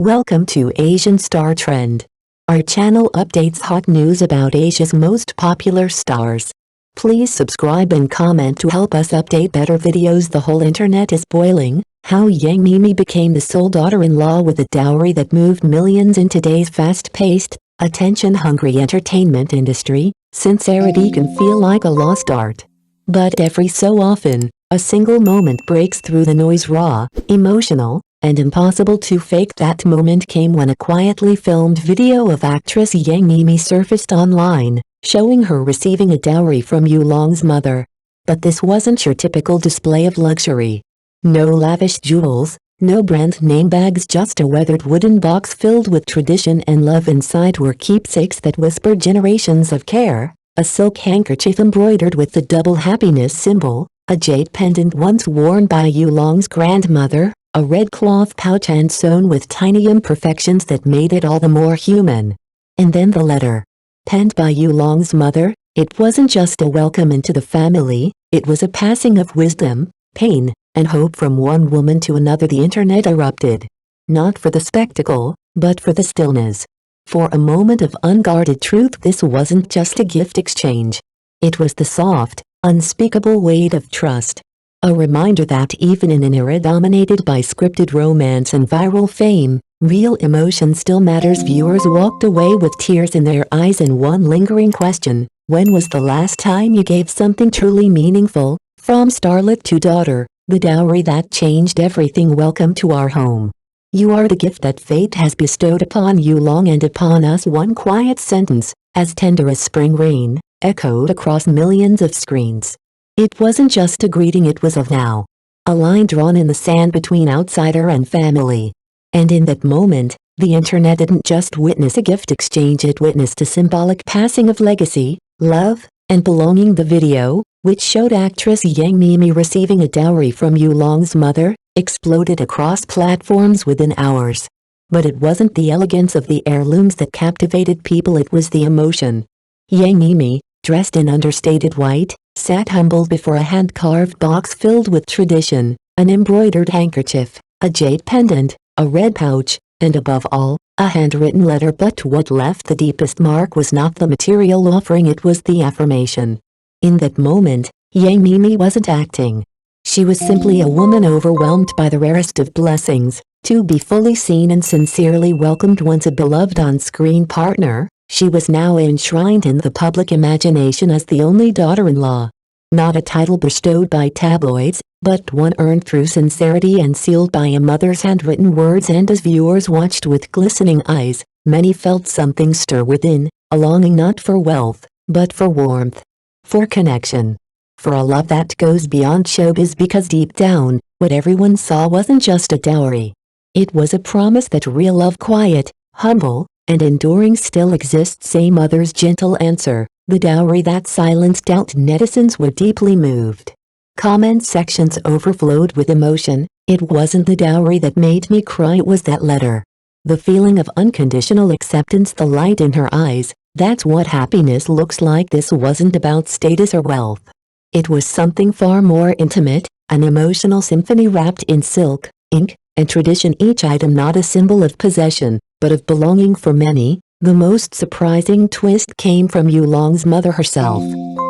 Welcome to Asian Star Trend. Our channel updates hot news about Asia's most popular stars. Please subscribe and comment to help us update better videos. The whole internet is boiling. How young Miemie became the sole daughter-in-law with a dowry that moved millions in today's fast-paced, attention-hungry entertainment industry. Sincerity can feel like a lost art. But every so often, a single moment breaks through the noise. Raw, emotional, and impossible to fake. That moment came when a quietly filmed video of actress Yang Miemie surfaced online, showing her receiving a dowry from Yulong's mother. But this wasn't your typical display of luxury. No lavish jewels, no brand name bags, just a weathered wooden box filled with tradition and love. Inside were keepsakes that whispered generations of care, a silk handkerchief embroidered with the double happiness symbol, a jade pendant once worn by Yulong's grandmother, a red cloth pouch and sewn with tiny imperfections that made it all the more human. And then the letter. Penned by Yulong's mother, it wasn't just a welcome into the family, it was a passing of wisdom, pain, and hope from one woman to another. The internet erupted. Not for the spectacle, but for the stillness. For a moment of unguarded truth. This wasn't just a gift exchange. It was the soft, unspeakable weight of trust. A reminder that even in an era dominated by scripted romance and viral fame, real emotion still matters. Viewers walked away with tears in their eyes and one lingering question: when was the last time you gave something truly meaningful? From starlet to daughter, the dowry that changed everything. Welcome to our home. You are the gift that fate has bestowed upon Yulong and upon us. One quiet sentence, as tender as spring rain, echoed across millions of screens. It wasn't just a greeting, it was a vow. A line drawn in the sand between outsider and family. And in that moment, the internet didn't just witness a gift exchange, it witnessed a symbolic passing of legacy, love, and belonging. The video, which showed actress Yang Miemie receiving a dowry from Yulong's mother, exploded across platforms within hours. But it wasn't the elegance of the heirlooms that captivated people, it was the emotion. Yang Miemie, dressed in understated white, sat humbled before a hand-carved box filled with tradition, an embroidered handkerchief, a jade pendant, a red pouch, and above all, a handwritten letter. But what left the deepest mark was not the material offering, it was the affirmation. In that moment, Yang Miemie wasn't acting. She was simply a woman overwhelmed by the rarest of blessings, to be fully seen and sincerely welcomed. Once a beloved on-screen partner, she was now enshrined in the public imagination as the only daughter-in-law. Not a title bestowed by tabloids, but one earned through sincerity and sealed by a mother's handwritten words. And as viewers watched with glistening eyes, many felt something stir within, a longing not for wealth, but for warmth, for connection, for a love that goes beyond showbiz. Because deep down, what everyone saw wasn't just a dowry. It was a promise that real love, quiet, humble, and enduring, still exists. A mother's gentle answer, the dowry that silenced doubt. Netizens were deeply moved. Comment sections overflowed with emotion. It wasn't the dowry that made me cry, it was that letter. The feeling of unconditional acceptance, the light in her eyes. That's what happiness looks like. This wasn't about status or wealth. It was something far more intimate, an emotional symphony wrapped in silk, ink, and tradition. Each item not a symbol of possession, but of belonging. For many, the most surprising twist came from Yulong's mother herself.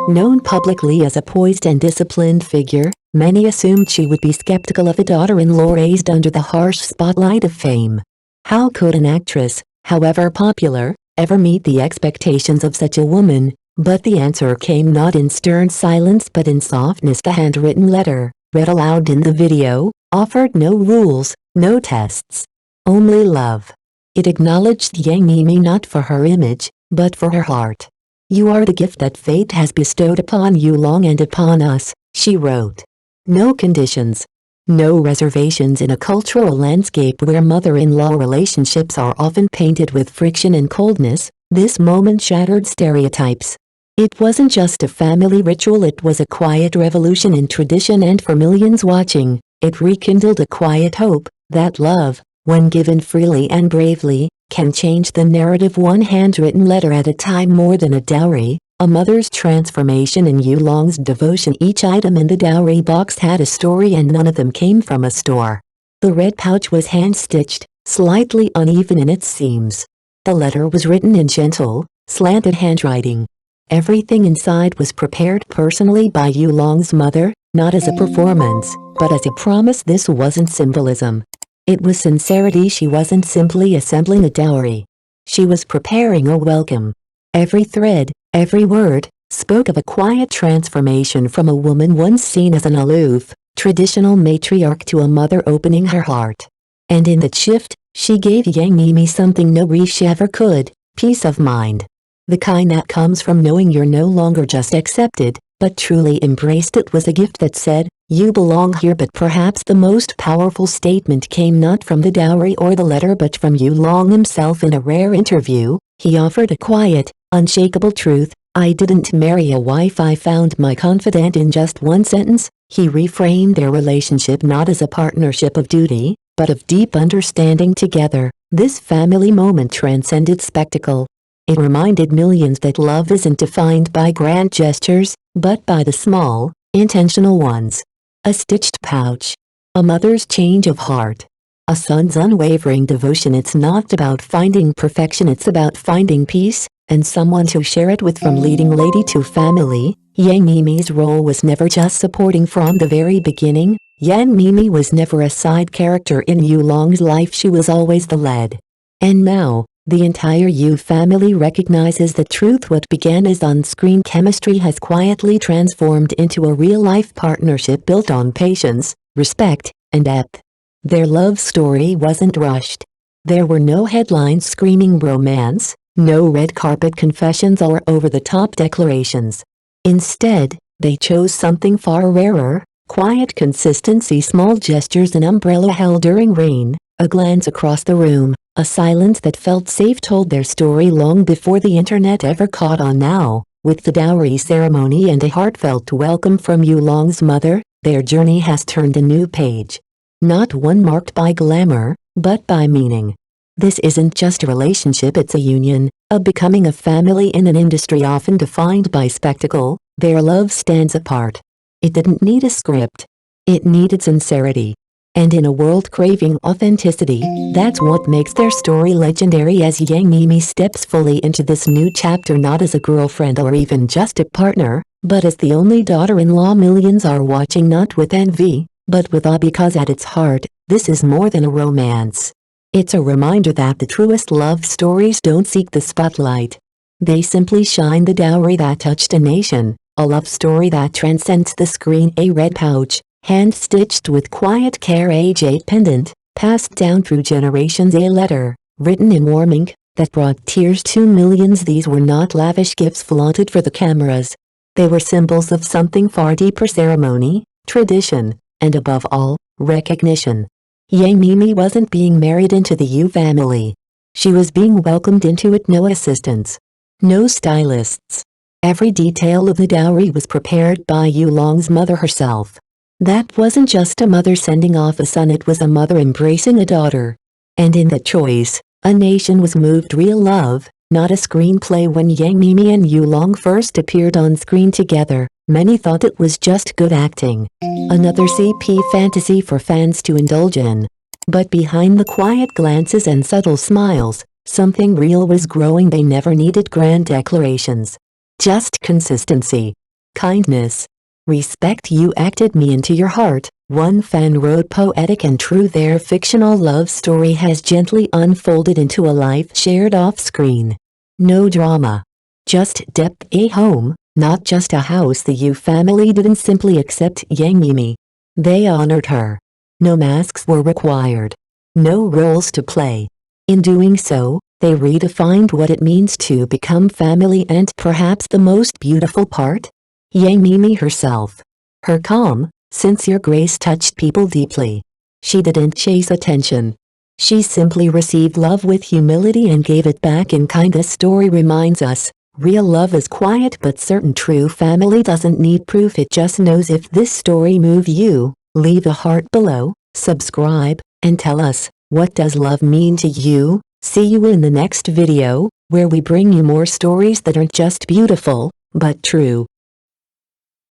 Known publicly as a poised and disciplined figure, many assumed she would be skeptical of a daughter-in-law raised under the harsh spotlight of fame. How could an actress, however popular, ever meet the expectations of such a woman? But the answer came not in stern silence but in softness. The handwritten letter, read aloud in the video, offered no rules, no tests. Only love. It acknowledged Yang Miemie not for her image, but for her heart. You are the gift that fate has bestowed upon Yulong and upon us, she wrote. No conditions. No reservations. In a cultural landscape where mother-in-law relationships are often painted with friction and coldness, this moment shattered stereotypes. It wasn't just a family ritual, it was a quiet revolution in tradition, and for millions watching, it rekindled a quiet hope that love, when given freely and bravely, can change the narrative. One handwritten letter at a time. More than a dowry, a mother's transformation in Yulong's devotion. Each item in the dowry box had a story, and none of them came from a store. The red pouch was hand-stitched, slightly uneven in its seams. The letter was written in gentle, slanted handwriting. Everything inside was prepared personally by Yulong's mother, not as a performance, but as a promise. This wasn't symbolism. It was sincerity. She wasn't simply assembling a dowry. She was preparing a welcome. Every thread, every word, spoke of a quiet transformation from a woman once seen as an aloof, traditional matriarch to a mother opening her heart. And in that shift, she gave Miemie something no wish ever could: peace of mind. The kind that comes from knowing you're no longer just accepted, but truly embraced. It was a gift that said, "You belong here." But perhaps the most powerful statement came not from the dowry or the letter but from Yulong himself. In a rare interview, he offered a quiet, unshakable truth: "I didn't marry a wife, I found my confidant." In just one sentence, he reframed their relationship not as a partnership of duty, but of deep understanding together. This family moment transcended spectacle. It reminded millions that love isn't defined by grand gestures, but by the small, intentional ones. A stitched pouch. A mother's change of heart. A son's unwavering devotion. It's not about finding perfection, it's about finding peace, and someone to share it with. From leading lady to family, Miemie's role was never just supporting. From the very beginning, Miemie was never a side character in Yulong's life. She was always the lead. And now, the entire Yu family recognizes the truth: what began as on-screen chemistry has quietly transformed into a real-life partnership built on patience, respect, and depth. Their love story wasn't rushed. There were no headlines screaming romance, no red carpet confessions or over-the-top declarations. Instead, they chose something far rarer: quiet consistency, small gestures, an umbrella held during rain, a glance across the room, a silence that felt safe. Told their story long before the internet ever caught on. Now, with the dowry ceremony and a heartfelt welcome from Yulong's mother, their journey has turned a new page. Not one marked by glamour, but by meaning. This isn't just a relationship, it's a union, a becoming, a family in an industry often defined by spectacle. Their love stands apart. It didn't need a script. It needed sincerity. And in a world craving authenticity, that's what makes their story legendary. As Miemie steps fully into this new chapter, not as a girlfriend or even just a partner, but as the only daughter-in-law, millions are watching not with envy, but with awe, because at its heart, this is more than a romance. It's a reminder that the truest love stories don't seek the spotlight. They simply shine. The dowry that touched a nation, a love story that transcends the screen, a red pouch, hand-stitched with quiet care, a jade pendant, passed down through generations, a letter, written in warm ink, that brought tears to millions. These were not lavish gifts flaunted for the cameras. They were symbols of something far deeper: ceremony, tradition, and above all, recognition. Miemie wasn't being married into the Yu family. She was being welcomed into it. No assistants. No stylists. Every detail of the dowry was prepared by Yulong's mother herself. That wasn't just a mother sending off a son, it was a mother embracing a daughter. And in that choice, a nation was moved. Real love, not a screenplay. When Miemie and Yulong first appeared on screen together, many thought it was just good acting. Another CP fantasy for fans to indulge in. But behind the quiet glances and subtle smiles, something real was growing. They never needed grand declarations. Just consistency. Kindness. Respect. "You acted me into your heart," one fan wrote. Poetic and true, their fictional love story has gently unfolded into a life shared off-screen. No drama. Just depth. A home, not just a house. The Yu family didn't simply accept Miemie. They honored her. No masks were required. No roles to play. In doing so, they redefined what it means to become family. And perhaps the most beautiful part? Miemie herself. Her calm, sincere grace touched people deeply. She didn't chase attention. She simply received love with humility and gave it back in kind. This story reminds us, real love is quiet but certain. True family doesn't need proof, it just knows. If this story moved you, leave a heart below, subscribe, and tell us, what does love mean to you? See you in the next video, where we bring you more stories that aren't just beautiful, but true.